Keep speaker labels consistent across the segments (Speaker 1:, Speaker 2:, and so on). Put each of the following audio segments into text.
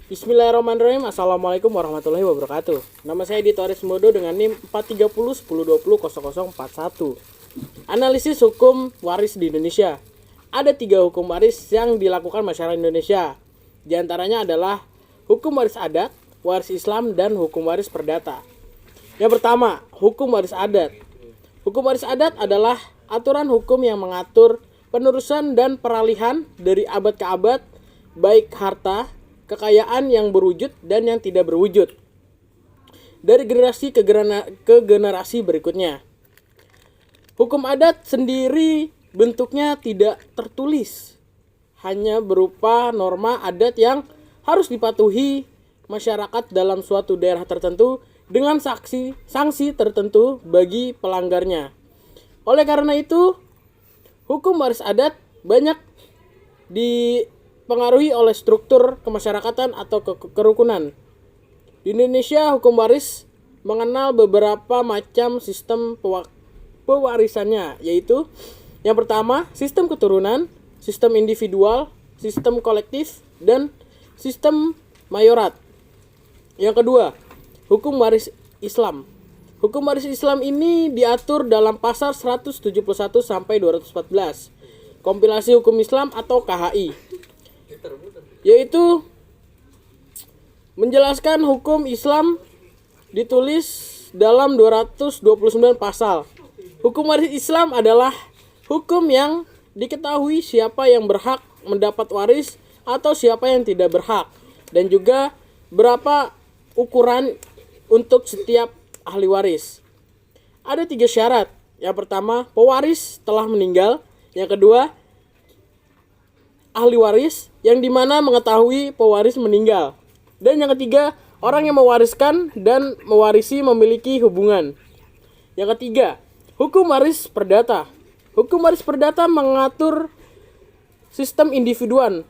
Speaker 1: Bismillahirrahmanirrahim. Assalamualaikum warahmatullahi wabarakatuh. Nama saya Dito Arismodo dengan NIM 43010200041. Analisis hukum waris di Indonesia. Ada 3 hukum waris yang dilakukan masyarakat Indonesia. Di antaranya adalah hukum waris adat, waris Islam, dan hukum waris perdata. Yang pertama, hukum waris adat. Hukum waris adat adalah aturan hukum yang mengatur penerusan dan peralihan dari abad ke abad, baik harta, kekayaan yang berwujud dan yang tidak berwujud, dari generasi ke generasi berikutnya. Hukum adat sendiri bentuknya tidak tertulis, hanya berupa norma adat yang harus dipatuhi masyarakat dalam suatu daerah tertentu dengan sanksi tertentu bagi pelanggarnya. Oleh karena itu, hukum waris adat banyak dipengaruhi oleh struktur kemasyarakatan atau kerukunan. Di Indonesia, hukum waris mengenal beberapa macam sistem pewarisannya, yaitu yang pertama, sistem keturunan, sistem individual, sistem kolektif, dan sistem mayorat. Yang kedua, hukum waris Islam. Hukum waris Islam ini diatur dalam pasal 171 sampai 214 Kompilasi Hukum Islam atau KHI, yaitu menjelaskan hukum Islam ditulis dalam 229 pasal. Hukum waris Islam adalah hukum yang diketahui siapa yang berhak mendapat waris atau siapa yang tidak berhak, dan juga berapa ukuran untuk setiap ahli waris. Ada 3 syarat. Yang pertama, pewaris telah meninggal. Yang kedua, ahli waris yang dimana mengetahui pewaris meninggal. Dan yang ketiga, orang yang mewariskan dan mewarisi memiliki hubungan. Yang ketiga, hukum waris perdata. Hukum waris perdata mengatur sistem individuan.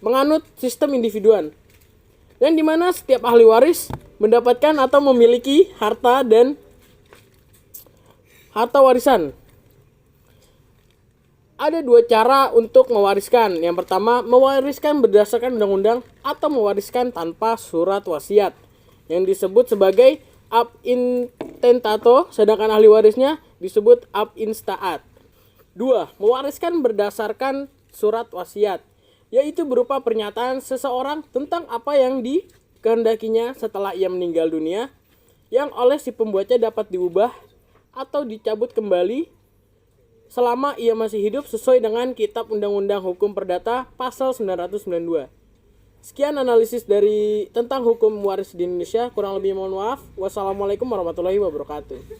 Speaker 1: Menganut sistem individuan. Yang dimana setiap ahli waris mendapatkan atau memiliki harta dan harta warisan. Ada 2 cara untuk mewariskan. Yang pertama, mewariskan berdasarkan undang-undang atau mewariskan tanpa surat wasiat, yang disebut sebagai ab intestato, sedangkan ahli warisnya disebut ab instaat. 2. Mewariskan berdasarkan surat wasiat, yaitu berupa pernyataan seseorang tentang apa yang dikehendakinya setelah ia meninggal dunia, yang oleh si pembuatnya dapat diubah atau dicabut kembali selama ia masih hidup sesuai dengan Kitab Undang-Undang Hukum Perdata pasal 992. Sekian analisis tentang hukum waris di Indonesia. Kurang lebih mohon maaf. Wassalamualaikum warahmatullahi wabarakatuh.